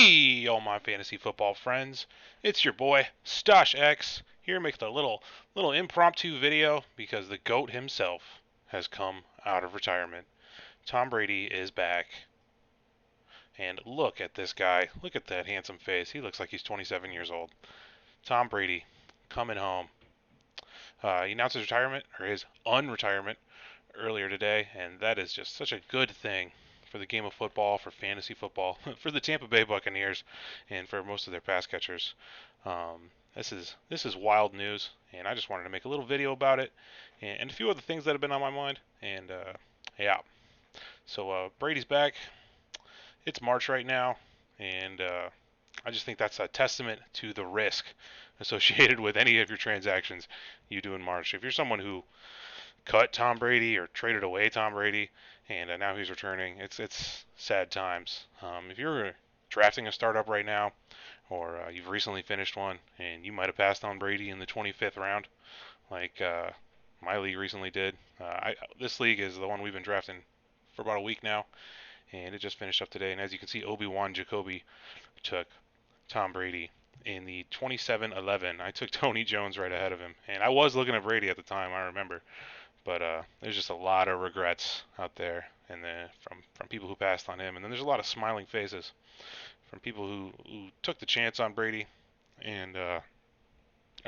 Hey, all my fantasy football friends. It's your boy, Stoshx, here making a little impromptu video because the GOAT himself has come out of retirement. Tom Brady is back. And look at this guy. Look at that handsome face. He looks like he's 27 years old. Tom Brady coming home. He announced his retirement, or his unretirement, earlier today, and that is just such a good thing for the game of football, for fantasy football, for the Tampa Bay Buccaneers, and for most of their pass catchers. This is wild news, and I just wanted to make a little video about it, and a few other things that have been on my mind. And yeah, so Brady's back. It's March right now, and I just think that's a testament to the risk associated with any of your transactions you do in March. If you're someone who cut Tom Brady or traded away Tom Brady, and now he's returning. It's sad times. If you're drafting a startup right now, or you've recently finished one, and you might have passed on Brady in the 25th round, like my league recently did. This league is the one we've been drafting for about a week now, and it just finished up today. And as you can see, Obi-Wan Jacoby took Tom Brady in the 27-11. I took Tony Jones right ahead of him, and I was looking at Brady at the time. I remember. But there's just a lot of regrets out there, and from people who passed on him, and then there's a lot of smiling faces from people who took the chance on Brady and are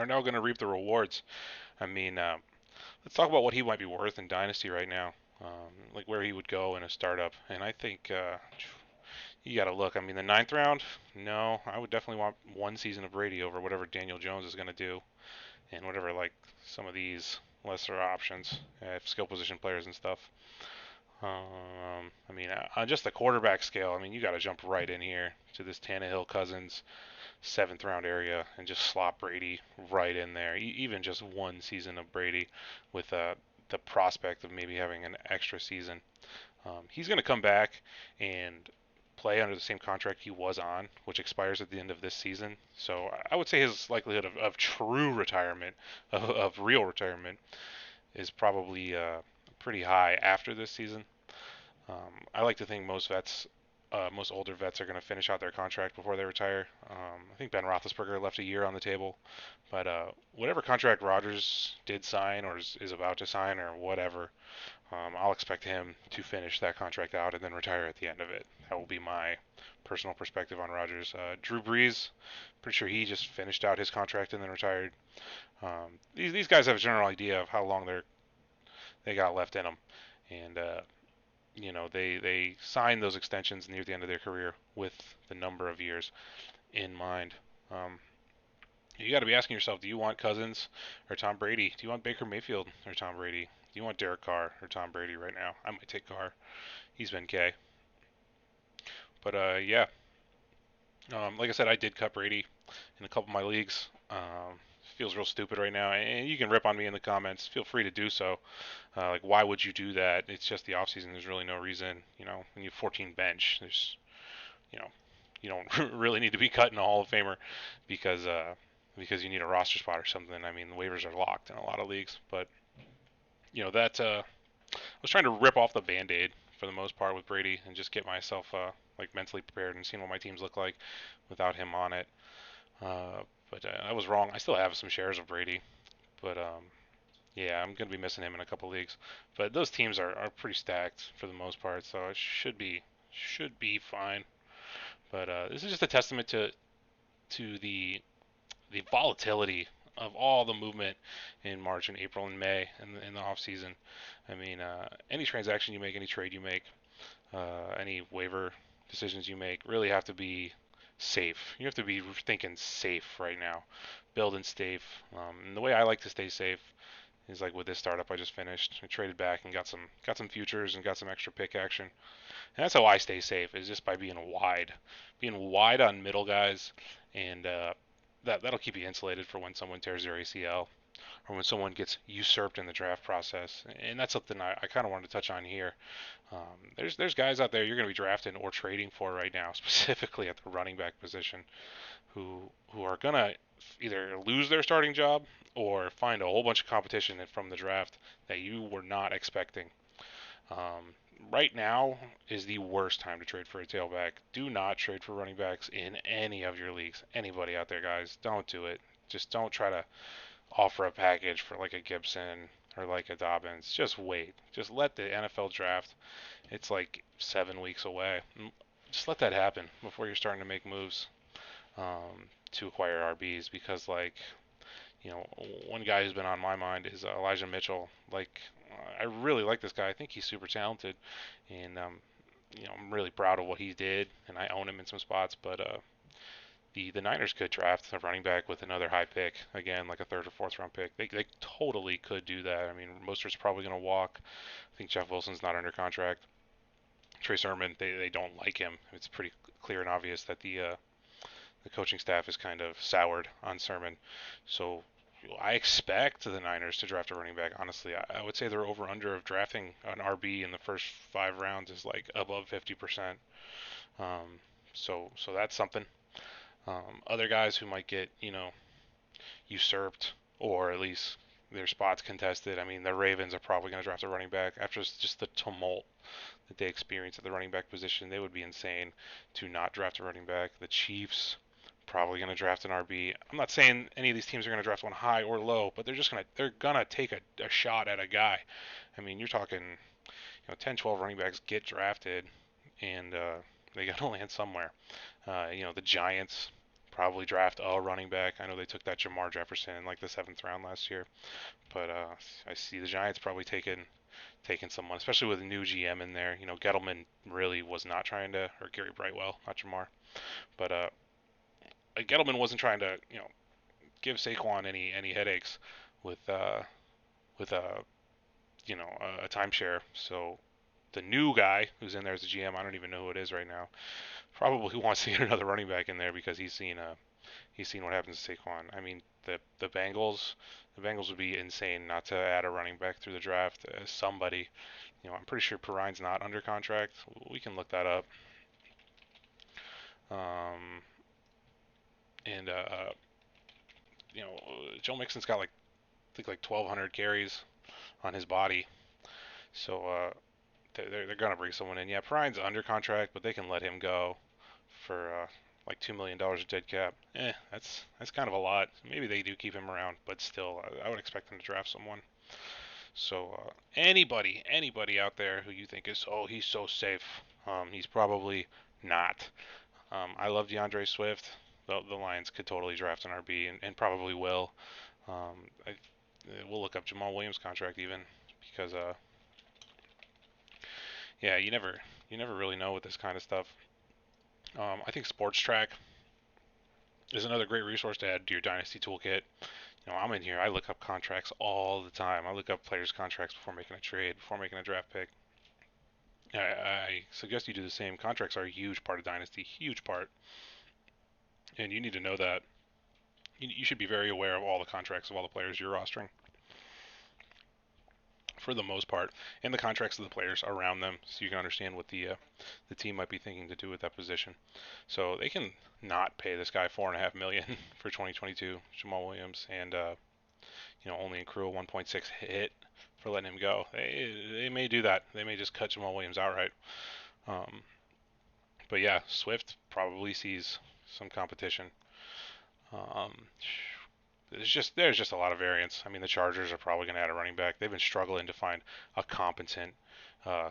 now going to reap the rewards. I mean, let's talk about what he might be worth in Dynasty right now, like where he would go in a startup. And I think you got to look. I mean, the ninth round, no, I would definitely want one season of Brady over whatever Daniel Jones is going to do, and whatever like some of these lesser options, skill position players and stuff. I mean, on just the quarterback scale, I mean, you got to jump right in here to this Tannehill Cousins seventh round area and just slot Brady right in there. Even just one season of Brady with the prospect of maybe having an extra season. He's going to come back and play under the same contract he was on, which expires at the end of this season. So I would say his likelihood of true retirement, of real retirement, is probably pretty high after this season. I like to think most older vets are going to finish out their contract before they retire. I think Ben Roethlisberger left a year on the table, but whatever contract Rodgers did sign or is about to sign or whatever, I'll expect him to finish that contract out and then retire at the end of it. That will be my personal perspective on Rodgers. Drew Brees, pretty sure he just finished out his contract and then retired. These guys have a general idea of how long they got left in them, and they sign those extensions near the end of their career with the number of years in mind. Um, you got to be asking yourself, do you want Cousins or Tom Brady? Do you want Baker Mayfield or Tom Brady? Do you want Derek Carr or Tom Brady right now? I might take Carr. He's been K. But yeah, like I said, I did cut Brady in a couple of my leagues. Feels real stupid right now, and you can rip on me in the comments. Feel free to do so. Like, why would you do that? It's just the offseason. There's really no reason. When you have 14 bench, you know, you don't really need to be cutting a Hall of Famer because because you need a roster spot or something. I mean, the waivers are locked in a lot of leagues, but that I was trying to rip off the Band-Aid for the most part with Brady and just get myself like mentally prepared and seeing what my teams look like without him on it. But I was wrong. I still have some shares of Brady, but yeah, I'm gonna be missing him in a couple leagues. But those teams are pretty stacked for the most part, so it should be fine. But this is just a testament to the volatility of all the movement in March and April and May in the off season. I mean, any transaction you make, any trade you make, any waiver decisions you make really have to be safe. You have to be thinking safe right now, building safe. And the way I like to stay safe is like with this startup I just finished. I traded back and got some futures and got some extra pick action. And that's how I stay safe, is just by being wide on middle guys, and that'll keep you insulated for when someone tears their ACL or when someone gets usurped in the draft process. And that's something I kind of wanted to touch on here. There's guys out there you're going to be drafting or trading for right now, specifically at the running back position, who are going to either lose their starting job or find a whole bunch of competition from the draft that you were not expecting. Um, right now is the worst time to trade for a tailback. Do not trade for running backs in any of your leagues. Anybody out there, guys, don't do it. Just don't try to offer a package for like a Gibson or like a Dobbins. Just wait. Just let the NFL draft. It's like 7 weeks away. Just let that happen before you're starting to make moves to acquire RBs because like one guy who's been on my mind is Elijah Mitchell. Like, I really like this guy. I think he's super talented, and I'm really proud of what he did, and I own him in some spots. But the Niners could draft a running back with another high pick again, like a third or fourth round pick. They totally could do that. I mean, Mostert's probably going to walk. I think Jeff Wilson's not under contract. Trey Sermon, they don't like him. It's pretty clear and obvious that the coaching staff is kind of soured on Sermon. So I expect the Niners to draft a running back. Honestly, I would say their over under of drafting an RB in the first 5 rounds is like above 50%. So that's something. Other guys who might get usurped or at least their spots contested. I mean, the Ravens are probably going to draft a running back after just the tumult that they experience at the running back position. They would be insane to not draft a running back. The Chiefs probably going to draft an RB. I'm not saying any of these teams are going to draft one high or low, but they're gonna take a shot at a guy. I mean, you're talking 10, 12 running backs get drafted, and they got to land somewhere. The Giants probably draft a running back. I know they took that Jamar Jefferson in like the 7th round last year, but I see the Giants probably taking someone, especially with a new GM in there. Gettleman really was not trying to, or Gary Brightwell, not Jamar, but Gettleman wasn't trying to, give Saquon any headaches with with a timeshare. So the new guy who's in there as a GM, I don't even know who it is right now, probably wants to get another running back in there because he's seen what happens to Saquon. I mean, the Bengals would be insane not to add a running back through the draft. Somebody, I'm pretty sure Perine's not under contract. We can look that up. Um, and Joe Mixon's got like I think like 1,200 carries on his body, so they're gonna bring someone in. Yeah, Perine's under contract, but they can let him go for like $2 million of dead cap. That's kind of a lot. Maybe they do keep him around, but still, I would expect them to draft someone. So anybody out there who you think is he's so safe, he's probably not. I love DeAndre Swift. The Lions could totally draft an RB and probably will. I we'll look up Jamal Williams' contract even because yeah, you never really know with this kind of stuff. I think Sports Track is another great resource to add to your dynasty toolkit. I'm in here. I look up contracts all the time. I look up players' contracts before making a trade, before making a draft pick. I suggest you do the same. Contracts are a huge part of dynasty, huge part, and you need to know that. You should be very aware of all the contracts of all the players you're rostering, for the most part, and the contracts of the players around them, so you can understand what the team might be thinking to do with that position. So they can not pay this guy 4.5 million for 2022, Jamal Williams, and only accrue a 1.6 hit for letting him go. They may do that. They may just cut Jamal Williams outright. Um, but yeah, Swift probably sees some competition. Um, there's just a lot of variance. I mean, the Chargers are probably going to add a running back. They've been struggling to find a uh,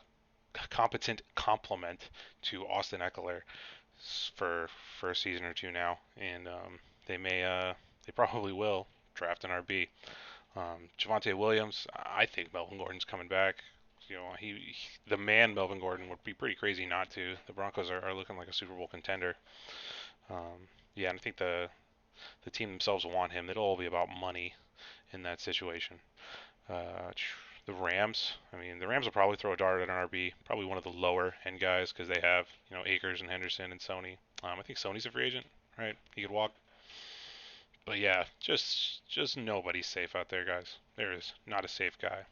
competent complement to Austin Eckler for for a season or two now, and they probably will draft an RB. Javonte Williams, I think Melvin Gordon's coming back. The man Melvin Gordon would be pretty crazy not to. The Broncos are looking like a Super Bowl contender. Yeah, and I think the team themselves want him. It'll all be about money in that situation. Uh, the Rams, I mean, the Rams will probably throw a dart at an RB, probably one of the lower end guys because they have Akers and Henderson and Sony. I think Sony's a free agent, right? He could walk. But yeah, just nobody's safe out there, guys. There is not a safe guy.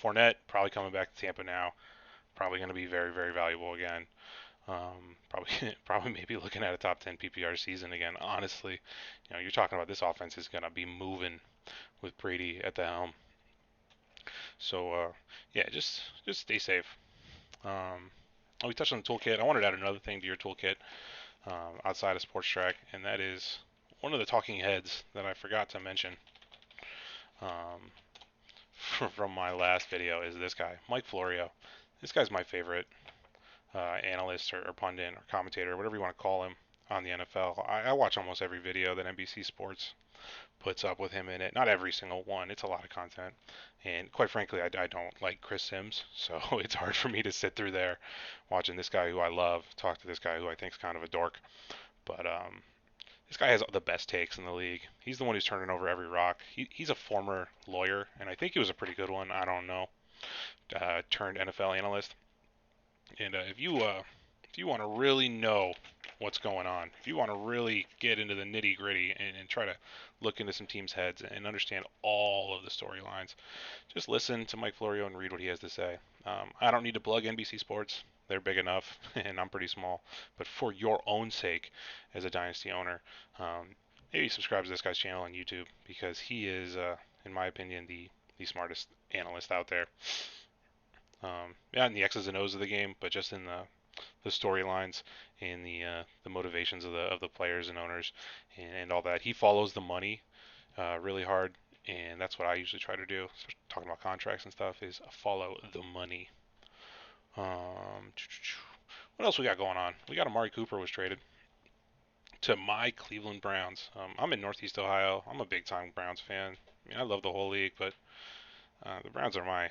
Fournette probably coming back to Tampa now. Probably going to be very, very valuable again. Probably probably maybe looking at a top 10 PPR season again. Honestly, you're talking about this offense is going to be moving with Brady at the helm. So yeah, just stay safe. Um, we touched on the toolkit. I wanted to add another thing to your toolkit outside of Sports Track, and that is one of the talking heads that I forgot to mention um, from my last video is this guy, Mike Florio. This guy's my favorite analyst or pundit or commentator, whatever you want to call him, on the NFL. I watch almost every video that NBC Sports puts up with him in it. Not every single one. It's a lot of content. And quite frankly, I don't like Chris Sims, so it's hard for me to sit through there watching this guy who I love talk to this guy who I think is kind of a dork. But this guy has the best takes in the league. He's the one who's turning over every rock. He's a former lawyer, and I think he was a pretty good one. I don't know. Turned NFL analyst. And if you want to really know what's going on, if you want to really get into the nitty gritty and try to look into some teams' heads and understand all of the storylines, just listen to Mike Florio and read what he has to say. I don't need to plug NBC Sports. They're big enough, and I'm pretty small. But for your own sake, as a Dynasty owner, maybe subscribe to this guy's channel on YouTube because he is, in my opinion, the smartest analyst out there. Yeah, in the X's and O's of the game, but just in the storylines and the motivations of the players and owners and all that. He follows the money really hard, and that's what I usually try to do. So talking about contracts and stuff is follow the money. What else we got going on? We got Amari Cooper was traded to my Cleveland Browns. I'm in Northeast Ohio. I'm a big time Browns fan. I mean, I love the whole league, but the Browns are my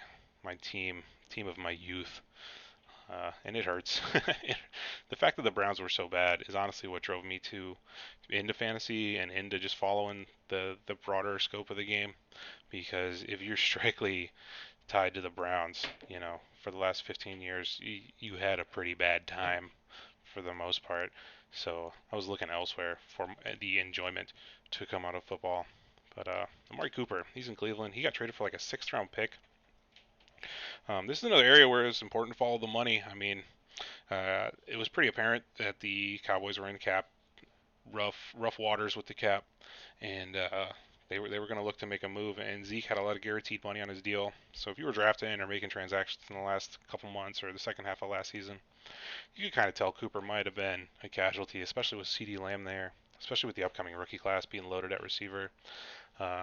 team of my youth. And it hurts. The fact that the Browns were so bad is honestly what drove me to into fantasy and into just following the broader scope of the game. Because if you're strictly tied to the Browns, for the last 15 years, you had a pretty bad time for the most part. So I was looking elsewhere for the enjoyment to come out of football. But Amari Cooper, he's in Cleveland. He got traded for like a sixth round pick. This is another area where it's important to follow the money. I mean, it was pretty apparent that the Cowboys were in cap rough waters with the cap, and they were going to look to make a move. And Zeke had a lot of guaranteed money on his deal. So if you were drafting or making transactions in the last couple months or the second half of last season, you could kind of tell Cooper might have been a casualty, especially with CeeDee Lamb there, especially with the upcoming rookie class being loaded at receiver.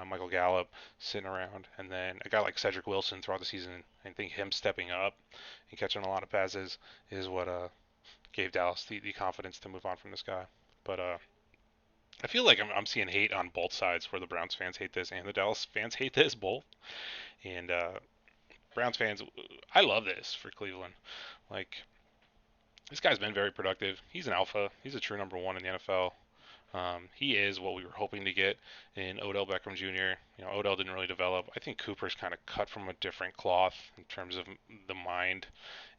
Michael Gallup sitting around, and then a guy like Cedric Wilson throughout the season. I think him stepping up and catching a lot of passes is what gave Dallas the confidence to move on from this guy. But I feel like I'm seeing hate on both sides, where the Browns fans hate this and the Dallas fans hate this both. And Browns fans, I love this for Cleveland. Like, this guy's been very productive. He's an alpha. He's a true number one in the NFL. He is what we were hoping to get in Odell Beckham Jr. Odell didn't really develop. I think Cooper's kind of cut from a different cloth in terms of the mind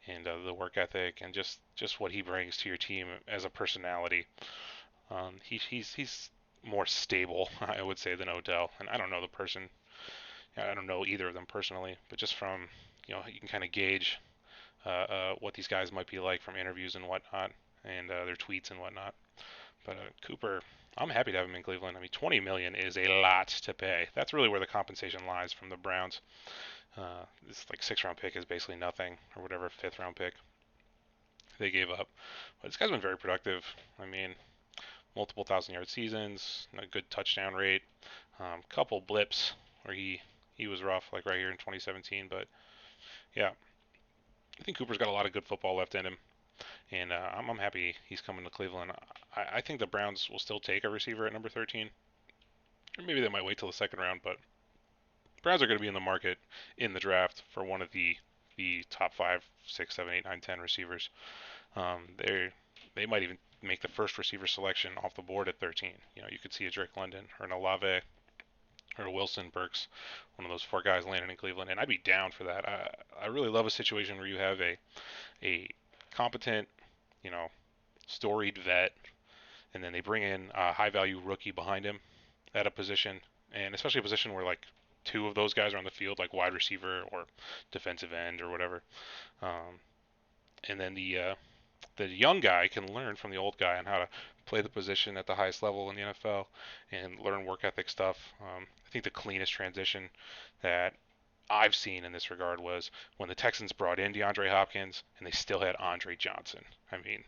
and the work ethic and just what he brings to your team as a personality. He's more stable, I would say, than Odell. And I don't know the person. I don't know either of them personally, but just from you can kind of gauge what these guys might be like from interviews and whatnot, and their tweets and whatnot. But Cooper, I'm happy to have him in Cleveland. I mean, 20 million is a lot to pay. That's really where the compensation lies from the Browns. This like sixth round pick is basically nothing, or whatever fifth round pick they gave up. But this guy's been very productive. I mean, multiple 1,000-yard seasons, a good touchdown rate, couple blips where he was rough, like right here in 2017. But yeah, I think Cooper's got a lot of good football left in him. And I'm happy he's coming to Cleveland. I think the Browns will still take a receiver at number 13. Or maybe they might wait till the second round, but Browns are going to be in the market in the draft for one of the top 5, 6, 7, 8, 9, 10 receivers. They might even make the first receiver selection off the board at 13. You could see a Drake London or an Olave or a Wilson Burks, one of those 4 guys landing in Cleveland, and I'd be down for that. I really love a situation where you have a competent, storied vet, and then they bring in a high value rookie behind him at a position, and especially a position where like 2 of those guys are on the field, like wide receiver or defensive end or whatever. Um, and then the young guy can learn from the old guy on how to play the position at the highest level in the NFL and learn work ethic stuff. I think the cleanest transition that I've seen in this regard was when the Texans brought in DeAndre Hopkins and they still had Andre Johnson. I mean,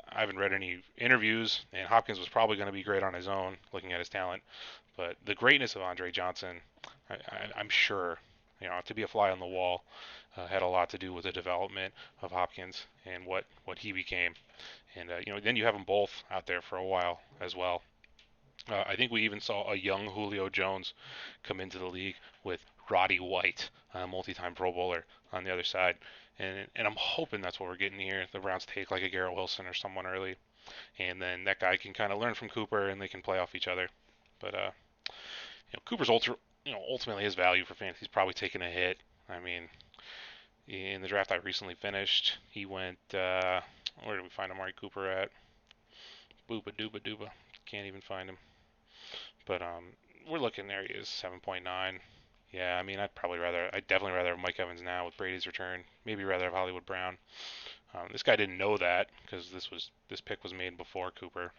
I haven't read any interviews, and Hopkins was probably going to be great on his own, looking at his talent. But the greatness of Andre Johnson, I'm sure, to be a fly on the wall, had a lot to do with the development of Hopkins and what he became. And then you have them both out there for a while as well. I think we even saw a young Julio Jones come into the league with Roddy White, a multi-time Pro Bowler, on the other side. And I'm hoping that's what we're getting here. The Browns take like a Garrett Wilson or someone early, and then that guy can kind of learn from Cooper, and they can play off each other. But Cooper's ultimately his value for fantasy is probably taking a hit. I mean, in the draft I recently finished, he went. Where did we find Amari Cooper at? Booba dooba dooba. Can't even find him. But we're looking there. He is 7.9. Yeah, I mean, I'd definitely rather have Mike Evans now with Brady's return. Maybe rather have Hollywood Brown. This guy didn't know that because this pick was made before Cooper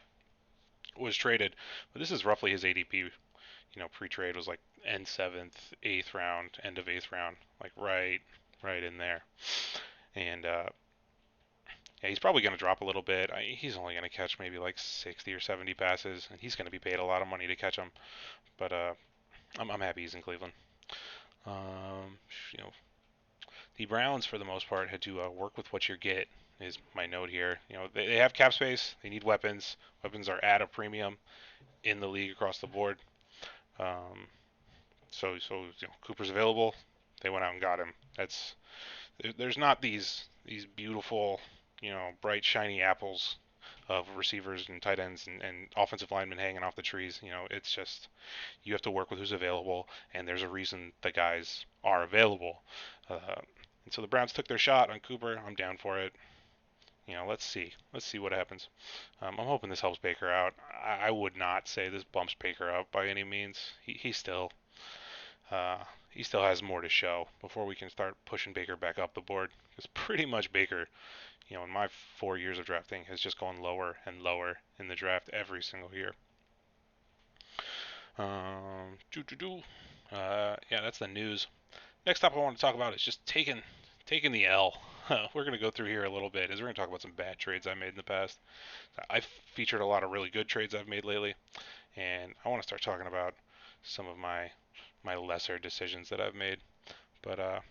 was traded. But this is roughly his ADP. Pre-trade was like end seventh, eighth round, end of eighth round, like right in there. And yeah, he's probably going to drop a little bit. He's only going to catch maybe like 60 or 70 passes, and he's going to be paid a lot of money to catch them. But I'm happy he's in Cleveland. Um, you know, the Browns for the most part had to work with what you get. Is my note here. They have cap space. They need weapons. Weapons are at a premium in the league across the board. Um, so Cooper's available. They went out and got him. There's not these beautiful, bright shiny apples of receivers and tight ends and offensive linemen hanging off the trees. It's just you have to work with who's available, and there's a reason the guys are available. And so the Browns took their shot on Cooper. I'm down for it. Let's see what happens. I'm hoping this helps Baker out. I would not say this bumps Baker up by any means. Uh, he still has more to show before we can start pushing Baker back up the board. Because pretty much Baker, in my 4 years of drafting, has just gone lower and lower in the draft every single year. Yeah, that's the news. Next up, I want to talk about is just taking the L. We're going to go through here a little bit, as we're going to talk about some bad trades I made in the past. I've featured a lot of really good trades I've made lately, and I want to start talking about some of my lesser decisions that I've made. But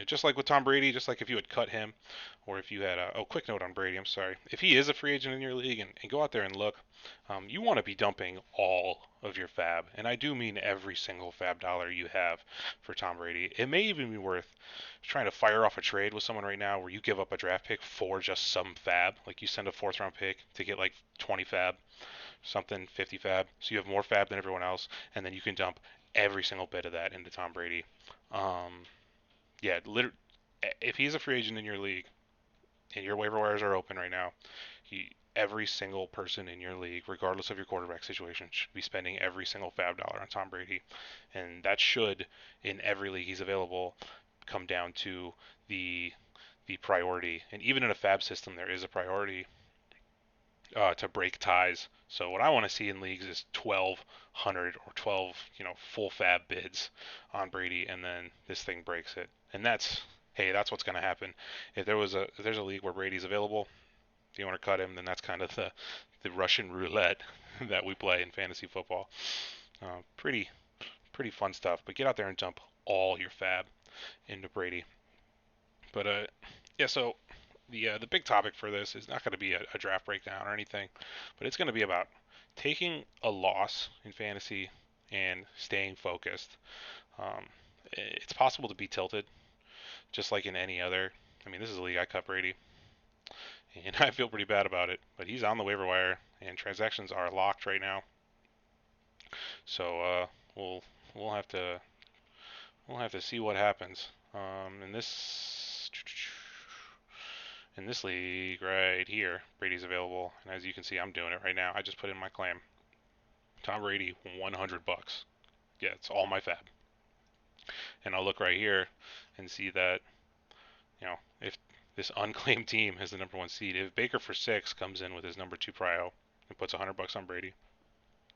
just like with Tom Brady, just like if you had cut him, or if you had quick note on Brady. I'm sorry. If he is a free agent in your league, and go out there and look, you want to be dumping all of your fab, and I do mean every single fab dollar you have for Tom Brady. It may even be worth trying to fire off a trade with someone right now where you give up a draft pick for just some fab. Like you send a fourth round pick to get like 20 fab, something 50 fab, so you have more fab than everyone else, and then you can dump every single bit of that into Tom Brady. Um, yeah, if he's a free agent in your league and your waiver wires are open right now, every single person in your league, regardless of your quarterback situation, should be spending every single fab dollar on Tom Brady, and that should, in every league he's available, come down to the the priority. And even in a fab system, there is a priority to break ties. So what I want to see in leagues is 1,200 or 12, full fab bids on Brady, and then this thing breaks it. And that's what's going to happen. If there's a league where Brady's available, if you want to cut him, then that's kind of the Russian roulette that we play in fantasy football. Pretty fun stuff. But get out there and dump all your fab into Brady. But yeah. So the big topic for this is not going to be a draft breakdown or anything, but it's going to be about taking a loss in fantasy and staying focused. Um, it's possible to be tilted, just like in any other. I mean, this is a league I cut Brady, and I feel pretty bad about it. But he's on the waiver wire, and transactions are locked right now. So we'll we'll have to see what happens. In this league right here, Brady's available, and as you can see, I'm doing it right now. I just put in my claim. Tom Brady, $100. Yeah, it's all my fab. And I'll look right here and see that, if this unclaimed team has the number one seed, if Baker for 6 comes in with his number 2 prio and puts $100 on Brady,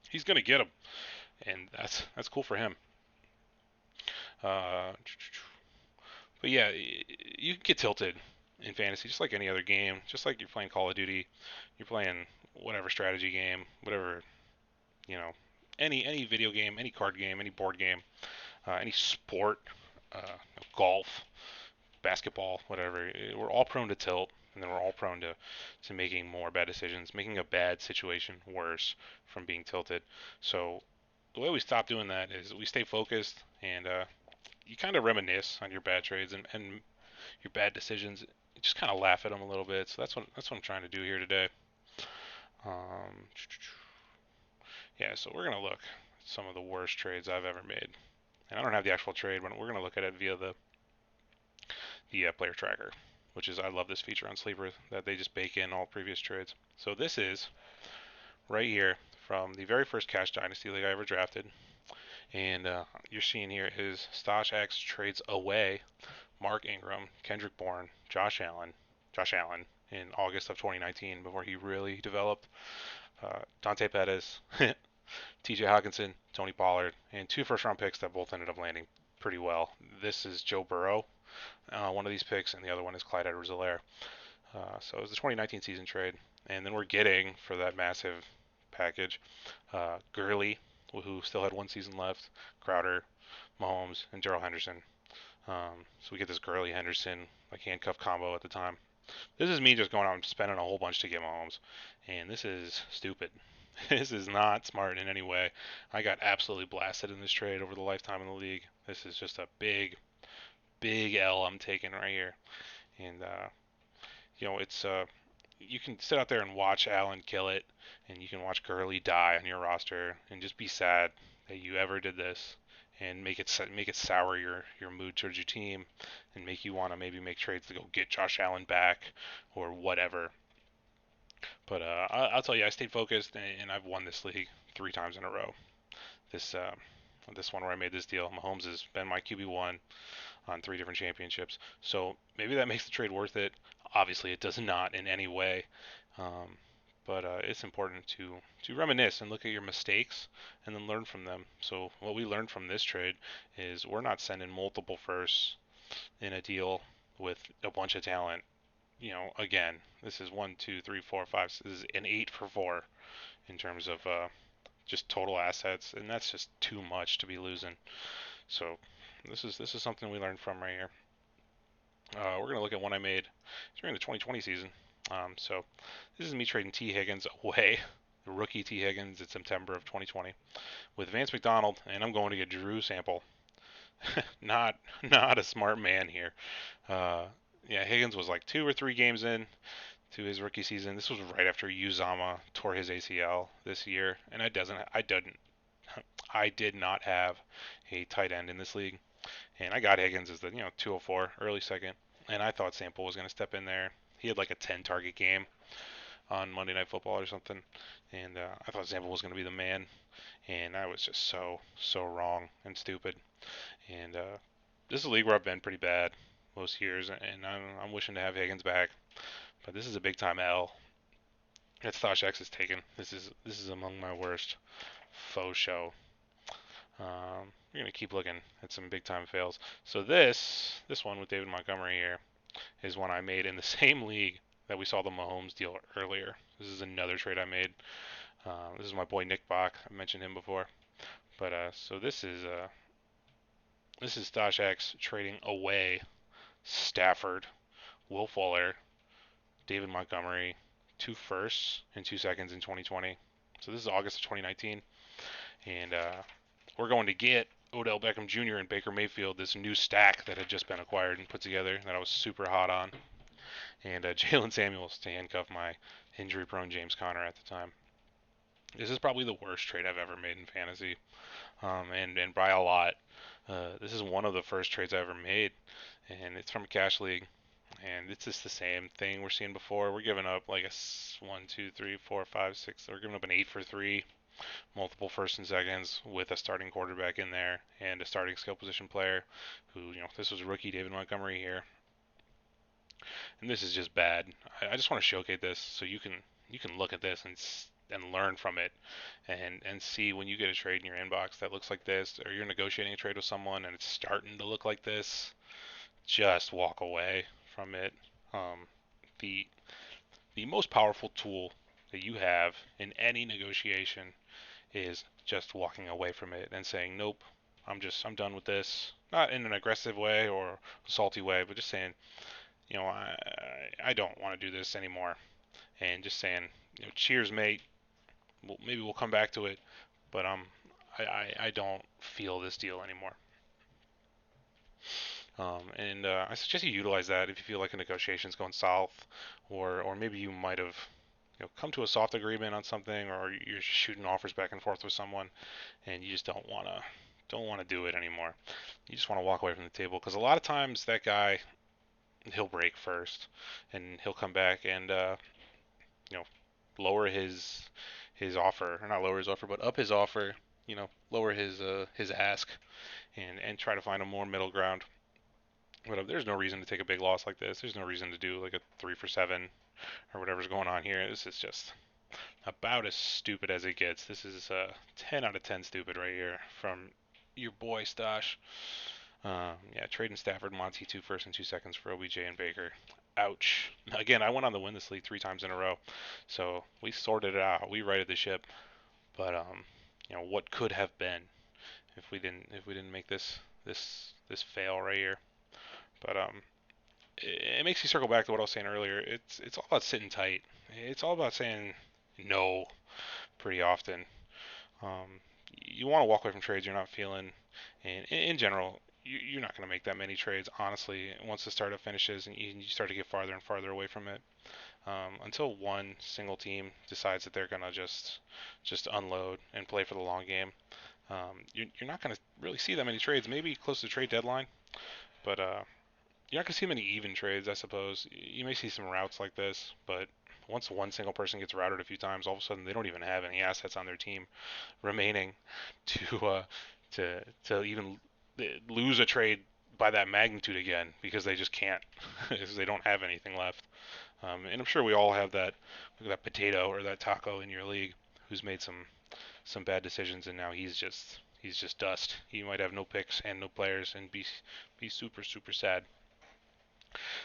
he's gonna get him, and that's cool for him. Uh, but yeah, you can get tilted in fantasy just like any other game. Just like you're playing Call of Duty, you're playing whatever strategy game, whatever you know, any video game, any card game, any board game, any sport, golf, basketball, whatever. We're all prone to tilt, and then we're all prone to making more bad decisions, making a bad situation worse from being tilted. So the way we stop doing that is we stay focused, and you kind of reminisce on your bad trades and your bad decisions. You just kind of laugh at them a little bit. So that's what I'm trying to do here today. Um, yeah, so we're gonna look at some of the worst trades I've ever made, and I don't have the actual trade, but we're gonna look at it via the player tracker, which is I love this feature on Sleeper that they just bake in all previous trades. So this is right here from the very first Cash Dynasty league I ever drafted, and you're seeing here is Stoshx trades away Mark Ingram, Kendrick Bourne, Josh Allen in August of 2019 before he really developed. Dante Pettis, T.J. Hawkinson, Tony Pollard, and two first-round picks that both ended up landing pretty well. This is Joe Burrow, one of these picks, and the other one is Clyde Edwards-Helaire. So it was the 2019 season trade, and then we're getting for that massive package Gurley, who still had one season left, Crowder, Mahomes, and Darrell Henderson. So we get this Gurley Henderson like handcuff combo at the time. This is me just going out and spending a whole bunch to get Mahomes, and this is stupid. This is not smart in any way. I got absolutely blasted in this trade over the lifetime in the league. This is just a big, big L I'm taking right here, and it's you can sit out there and watch Allen kill it, and you can watch Gurley die on your roster, and just be sad that you ever did this, and make it sour your mood towards your team, and make you want to maybe make trades to go get Josh Allen back or whatever. But I'll tell you, I stayed focused, and I've won this league 3 times in a row. This one where I made this deal, Mahomes has been my QB1 on 3 different championships. So maybe that makes the trade worth it. Obviously, it does not in any way. Um, but it's important to reminisce and look at your mistakes and then learn from them. So what we learned from this trade is we're not sending multiple firsts in a deal with a bunch of talent. Again, this is one, two, three, four, five. This is an 8 for 4 in terms of just total assets, and that's just too much to be losing. So this is something we learned from right here. We're gonna look at one I made during the 2020 season. So this is me trading T Higgins away, the rookie T Higgins in September of 2020 with Vance McDonald, and I'm going to get Drew Sample. not not a smart man here. Uh, yeah, Higgins was like 2 or 3 games in to his rookie season. This was right after Uzama tore his ACL this year, and I did not have a tight end in this league. And I got Higgins as the 204 early second, and I thought Sample was going to step in there. He had like a 10 target game on Monday Night Football or something, and I thought Sample was going to be the man, and I was just so wrong and stupid. And this is a league where I've been pretty bad most years, and I'm wishing to have Higgins back, but this is a big time L that Stoshx is taken. This is among my worst faux show. We're gonna keep looking at some big time fails. So this one with David Montgomery here is one I made in the same league that we saw the Mahomes deal earlier. This is another trade I made. This is my boy Nick Bach. I mentioned him before. But so this is Stoshx trading away Stafford, Will Fuller, David Montgomery, 2 firsts and 2 seconds in 2020. So this is August of 2019, and we're going to get Odell Beckham Jr. and Baker Mayfield, this new stack that had just been acquired and put together that I was super hot on, and Jalen Samuels to handcuff my injury-prone James Conner at the time. This is probably the worst trade I've ever made in fantasy, and by a lot. This is one of the first trades I ever made, and it's from a cash league. And it's just the same thing we're seeing before. We're giving up like a 1, 2, 3, 4, 5, 6. We're giving up an 8 for 3, multiple first and seconds with a starting quarterback in there and a starting skill position player. This was rookie David Montgomery here, and this is just bad. I just want to showcase this so you can look at this and and learn from it, and see when you get a trade in your inbox that looks like this, or you're negotiating a trade with someone and it's starting to look like this, just walk away from it. Um, the the most powerful tool that you have in any negotiation is just walking away from it and saying, nope, I'm done with this. Not in an aggressive way or a salty way, but just saying, I don't want to do this anymore. And just saying, cheers, mate. Maybe we'll come back to it, but I don't feel this deal anymore. And I suggest you utilize that if you feel like a negotiation's going south, or maybe you might have come to a soft agreement on something, or you're shooting offers back and forth with someone, and you just don't want to do it anymore. You just want to walk away from the table because a lot of times that guy he'll break first, and he'll come back and you know lower his offer, or not lower his offer, but up his offer. Lower his ask, and try to find a more middle ground. But there's no reason to take a big loss like this. There's no reason to do like a 3 for 7 or whatever's going on here. This is just about as stupid as it gets. This is 10 out of 10 stupid right here from your boy Stoshx. Yeah, trading Stafford, Monty, 2 firsts and 2 seconds for OBJ and Baker. Ouch. Again, I went on to win this league 3 times in a row, so we sorted it out. We righted the ship. But what could have been if we didn't make this fail right here. But it makes you circle back to what I was saying earlier. It's all about sitting tight. It's all about saying no pretty often. Um, you want to walk away from trades you're not feeling, and in general, you're not going to make that many trades, honestly, once the startup finishes and you start to get farther and farther away from it. Until one single team decides that they're going to just unload and play for the long game, you're not going to really see that many trades. Maybe close to the trade deadline, but you're not going to see many even trades, I suppose. You may see some routes like this, but once one single person gets routed a few times, all of a sudden they don't even have any assets on their team remaining to to even lose a trade by that magnitude again because they just can't because they don't have anything left. And I'm sure we all have that potato or that taco in your league who's made some bad decisions and now he's just dust. He might have no picks and no players and be super super sad.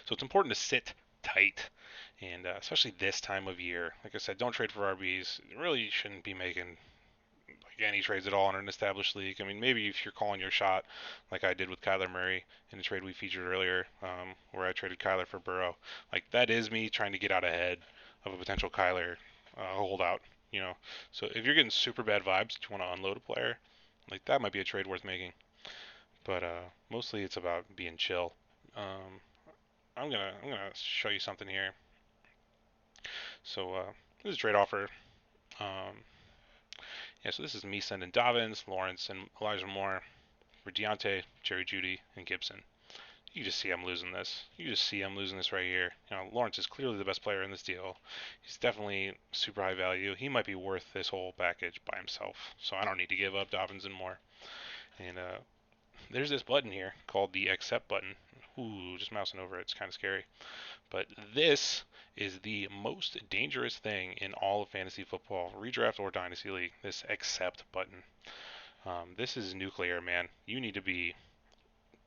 So it's important to sit tight, and especially this time of year. Like I said, don't trade for RBs. You really shouldn't be making like any trades at all in an established league. I mean, maybe if you're calling your shot, like I did with Kyler Murray in the trade we featured earlier, where I traded Kyler for Burrow. Like that is me trying to get out ahead of a potential Kyler holdout. So if you're getting super bad vibes, you want to unload a player, like that might be a trade worth making. But mostly it's about being chill. Um, I'm gonna show you something here. So this is a trade offer. Um, yeah, so this is me sending Dobbins, Lawrence, and Elijah Moore for Deontay, Jerry Jeudy, and Gibson. You just see I'm losing this. You just see I'm losing this right here. Lawrence is clearly the best player in this deal. He's definitely super high value. He might be worth this whole package by himself. So I don't need to give up Dobbins and Moore. And there's this button here called the accept button. Ooh, just mousing over it. It's kind of scary. But this is the most dangerous thing in all of fantasy football, redraft or dynasty league. This accept button. This is nuclear, man. You need to be.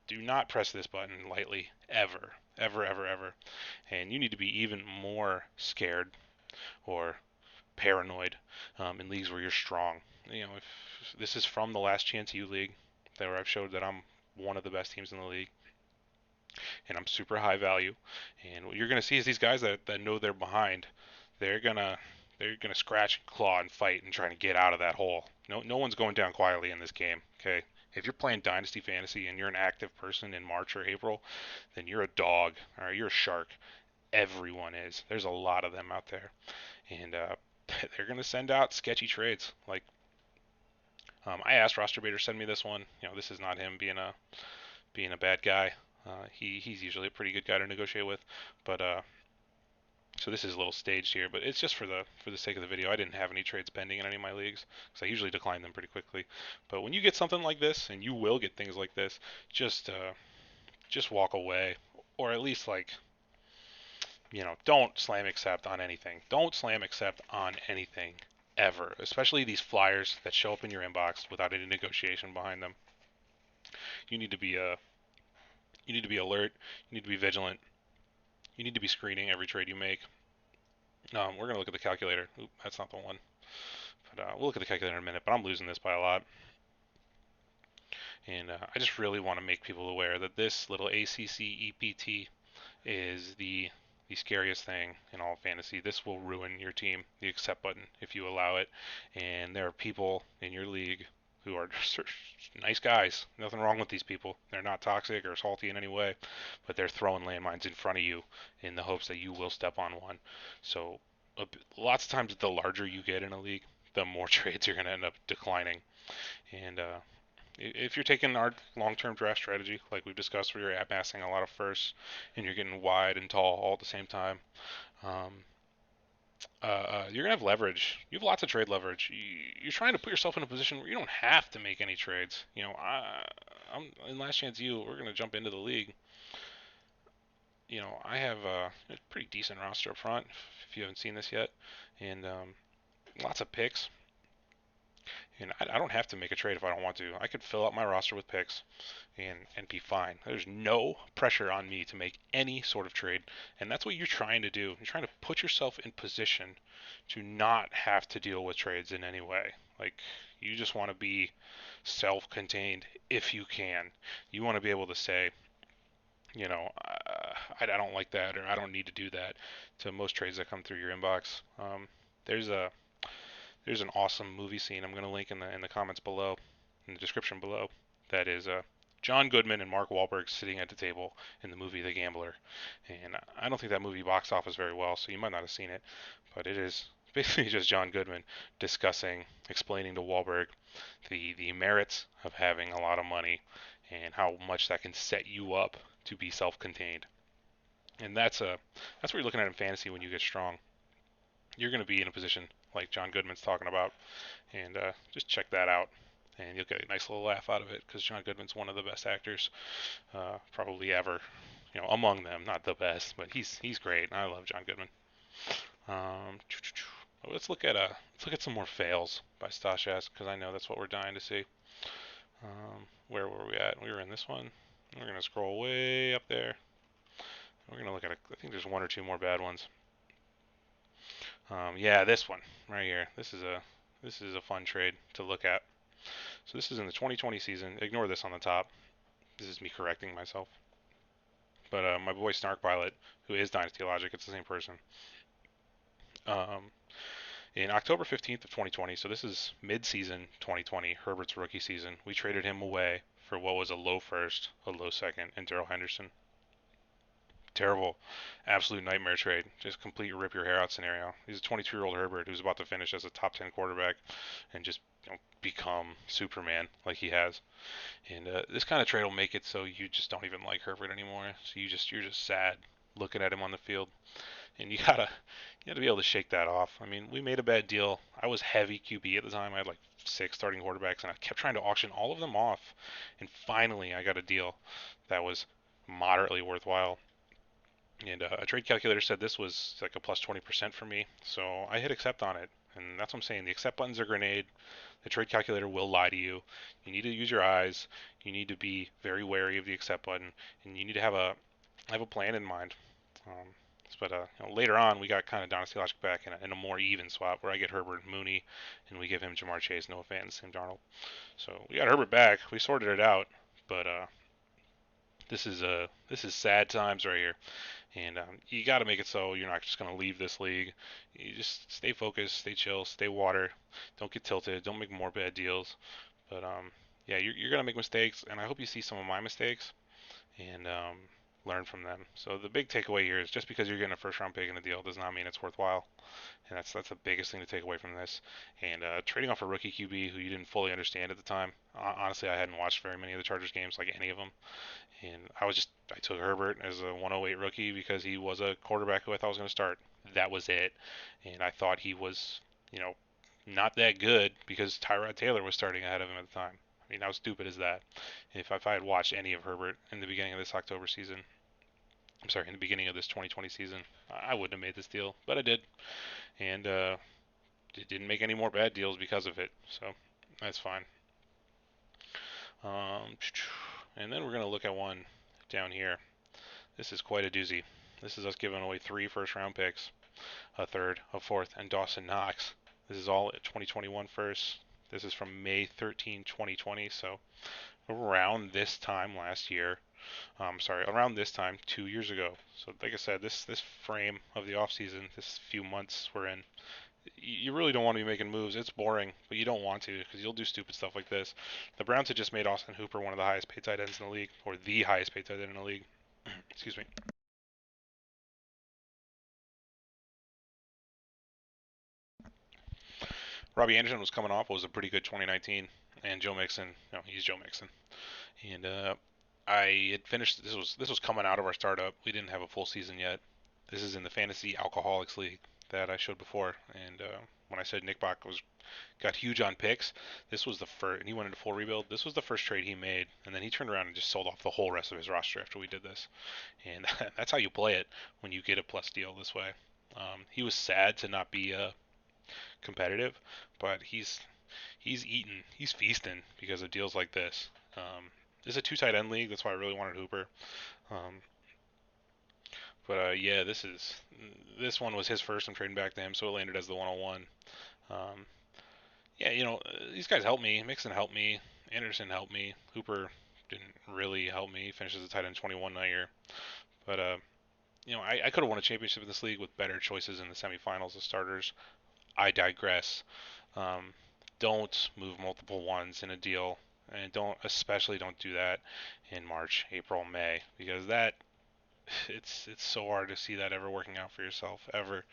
Do not press this button lightly, ever, ever, ever, ever. And you need to be even more scared or paranoid in leagues where you're strong. If this is from the Last Chance U League, where I've showed that I'm one of the best teams in the league and I'm super high value. And what you're going to see is these guys that know they're behind, they're gonna they're gonna scratch and claw and fight and trying to get out of that hole. No one's going down quietly in this game. Okay, if you're playing Dynasty Fantasy and you're an active person in March or April, then you're a dog. All right, you're a shark. Everyone is. There's a lot of them out there, and they're gonna send out sketchy trades. Like I asked Roster Baiter to send me this one. This is not him being a bad guy. He's usually a pretty good guy to negotiate with, but so this is a little staged here, but it's just for the sake of the video. I didn't have any trades pending in any of my leagues because I usually decline them pretty quickly. But when you get something like this, and you will get things like this, just walk away, or at least don't slam accept on anything. Don't slam accept on anything ever, especially these flyers that show up in your inbox without any negotiation behind them. You need to be you need to be alert. You need to be vigilant. You need to be screening every trade you make. We're gonna look at the calculator. Oop, that's not the one. But we'll look at the calculator in a minute. But I'm losing this by a lot, and I just really want to make people aware that this little ACC EPT is the scariest thing in all of fantasy. This will ruin your team, the accept button, if you allow it. And there are people in your league who are nice guys. Nothing wrong with these people. They're not toxic or salty in any way, but they're throwing landmines in front of you in the hopes that you will step on one. So lots of times, the larger you get in a league, the more trades you're going to end up declining. And if you're taking our long-term draft strategy, like we've discussed, where you're amassing a lot of firsts and you're getting wide and tall all at the same time, um, you're gonna have leverage. You have lots of trade leverage. You're trying to put yourself in a position where you don't have to make any trades. I'm in Last Chance U. We're gonna jump into the league. I have a pretty decent roster up front. If you haven't seen this yet, and lots of picks. And I don't have to make a trade if I don't want to. I could fill out my roster with picks and be fine. There's no pressure on me to make any sort of trade. And that's what you're trying to do. You're trying to put yourself in position to not have to deal with trades in any way. Like, you just want to be self-contained if you can. You want to be able to say, I don't like that, or I don't need to do that to most trades that come through your inbox. There's a there's an awesome movie scene I'm going to link in the comments below, in the description below. That is John Goodman and Mark Wahlberg sitting at the table in the movie The Gambler. And I don't think that movie boxed office very well, so you might not have seen it. But it is basically just John Goodman explaining to Wahlberg the merits of having a lot of money and how much that can set you up to be self-contained. And that's what you're looking at in fantasy when you get strong. You're going to be in a position like John Goodman's talking about, and just check that out, and you'll get a nice little laugh out of it because John Goodman's one of the best actors probably ever. Among them, not the best, but he's great. I love John Goodman. Um, let's look at some more fails by Stoshx because I know that's what we're dying to see. Where were we at? We were in this one. We're gonna scroll way up there. We're gonna look at I think there's one or two more bad ones. Yeah, this one right here. This is a fun trade to look at. So this is in the 2020 season. Ignore this on the top. This is me correcting myself. But my boy Snark Pilot, who is Dynasty Logic, it's the same person. Um, in October 15th of 2020, so this is mid-season 2020, Herbert's rookie season, we traded him away for what was a low first, a low second, and Darrell Henderson. Terrible, absolute nightmare trade. Just complete rip your hair out scenario. He's a 22-year-old Herbert who's about to finish as a top 10 quarterback and just become Superman like he has. And this kind of trade will make it so you just don't even like Herbert anymore. So you're just sad looking at him on the field, and you gotta be able to shake that off. I mean, we made a bad deal. I was heavy QB at the time. I had like 6 starting quarterbacks, and I kept trying to auction all of them off. And finally, I got a deal that was moderately worthwhile. And a trade calculator said this was like a plus 20% for me, so I hit accept on it. And that's what I'm saying. The accept button's a grenade. The trade calculator will lie to you. You need to use your eyes. You need to be very wary of the accept button, and you need to have a plan in mind. Um, but later on, we got kind of Dynasty Logic back in a more even swap where I get Herbert and Mooney, and we give him Jamar Chase, Noah Fant, and Sam Darnold. So we got Herbert back. We sorted it out, but this is sad times right here. And you got to make it so you're not just going to leave this league. You just stay focused, stay chill, stay water. Don't get tilted. Don't make more bad deals. But yeah, you're going to make mistakes, and I hope you see some of my mistakes and learn from them. So the big takeaway here is just because you're getting a first round pick in a deal does not mean it's worthwhile. And that's the biggest thing to take away from this. And trading off a rookie QB who you didn't fully understand at the time. Honestly, I hadn't watched very many of the Chargers games, like any of them. And I took Herbert as a 108 rookie because he was a quarterback who I thought was going to start. That was it. And I thought he was, not that good because Tyrod Taylor was starting ahead of him at the time. I mean, how stupid is that? If I had watched any of Herbert in the beginning of this October season, I'm sorry, in the beginning of this 2020 season, I wouldn't have made this deal, but I did. And didn't make any more bad deals because of it. So that's fine. Um, and then we're going to look at one down here. This is quite a doozy. This is us giving away 3 first-round picks, a third, a fourth, and Dawson Knox. This is all 2021 first. This is from May 13, 2020, so around this time last year. Sorry, around this time 2 years ago. So like I said, this frame of the offseason, this few months we're in, you really don't want to be making moves. It's boring, but you don't want to because you'll do stupid stuff like this. The Browns had just made Austin Hooper one of the highest paid tight ends in the league, or the highest paid tight end in the league. Excuse me. Robbie Anderson was coming off what was a pretty good 2019, and Joe Mixon, no, he's Joe Mixon, and I had finished. This was coming out of our startup. We didn't have a full season yet. This is in the Fantasy Alcoholics League that I showed before, and when I said Nick Bach was got huge on picks, this was the first, and he went into full rebuild. This was the first trade he made, and then he turned around and just sold off the whole rest of his roster after we did this, and that's how you play it when you get a plus deal this way. He was sad to not be competitive, but he's feasting because of deals like this. This is a 2 tight end league. That's why I really wanted Hooper. Um, but yeah, this one was his first. I'm trading back to him, so it landed as the 101. Um, yeah, these guys helped me. Mixon helped me. Anderson helped me. Hooper didn't really help me. He finishes a tight end 21 that year. But I could have won a championship in this league with better choices in the semifinals of starters. I digress. Um, don't move multiple ones in a deal, and especially don't do that in March, April, May, because it's so hard to see that ever working out for yourself ever.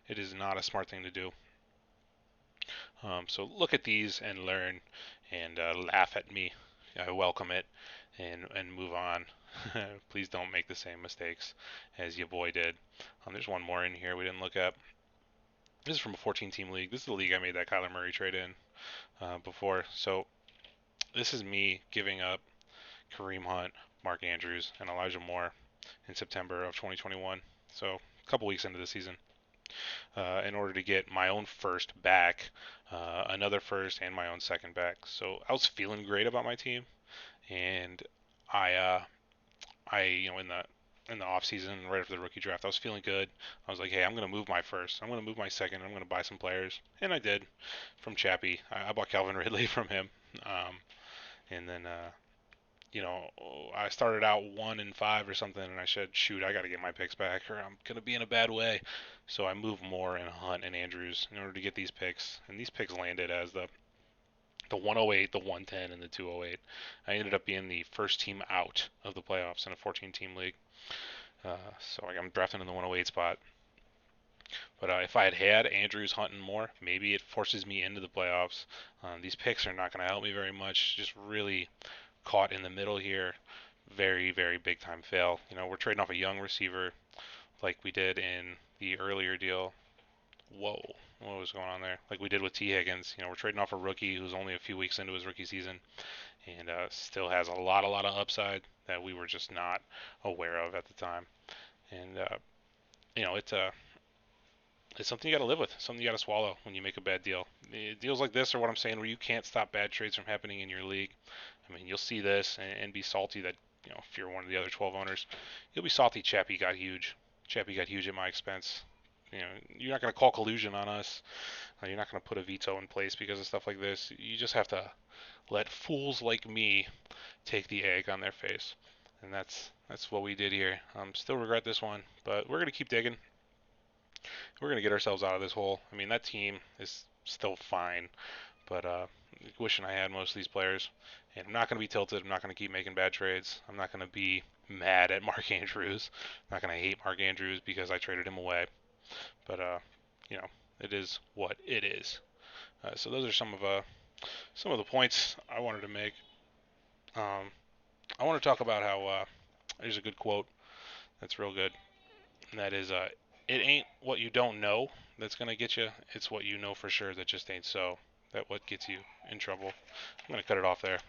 It is not a smart thing to do. So look at these and learn, and laugh at me. I welcome it, and move on. Please don't make the same mistakes as your boy did. There's one more in here we didn't look at. This is from a 14-team league. This is the league I made that Kyler Murray trade in before. So this is me giving up Kareem Hunt, Mark Andrews, and Elijah Moore in September of 2021. So a couple weeks into the season, in order to get my own first back, another first, and my own second back. So I was feeling great about my team, and I, uh, in the off season, right after the rookie draft, I was feeling good. I was like, hey, I'm gonna move my first. I'm gonna move my second. I'm gonna buy some players, and I did from Chappie. I bought Calvin Ridley from him, and then I started out 1-5 or something, and I said, shoot, I got to get my picks back, or I'm gonna be in a bad way. So I moved Moore and Hunt and Andrews in order to get these picks, and these picks landed as the 108, the 110, and the 208. I ended up being the first team out of the playoffs in a 14-team league. So I'm drafting in the 108 spot. But if I had had Andrews, Hunt, and Moore, maybe it forces me into the playoffs. These picks are not going to help me very much. Just really caught in the middle here. Very, very big time fail. We're trading off a young receiver like we did in the earlier deal. Whoa, what was going on there? Like we did with T. Higgins. We're trading off a rookie who's only a few weeks into his rookie season and still has a lot of upside that we were just not aware of at the time. And it's something you got to live with, something you got to swallow when you make a bad deal. Deals like this are what I'm saying, where you can't stop bad trades from happening in your league. I mean, you'll see this and be salty that if you're one of the other 12 owners, you'll be salty. Chappie got huge. Chappie got huge at my expense. You're not going to call collusion on us. You're not going to put a veto in place because of stuff like this. You just have to let fools like me take the egg on their face, and that's what we did here. Still regret this one, but we're going to keep digging. We're going to get ourselves out of this hole. I mean, that team is still fine, but wishing I had most of these players. And I'm not going to be tilted. I'm not going to keep making bad trades. I'm not going to be mad at Mark Andrews. I'm not going to hate Mark Andrews because I traded him away. But you know, it is what it is. So those are some of the points I wanted to make. Um, I want to talk about how there's a good quote that's real good, and that is, "It ain't what you don't know that's gonna get you. It's what you know for sure that just ain't so. That what gets you in trouble." I'm gonna cut it off there.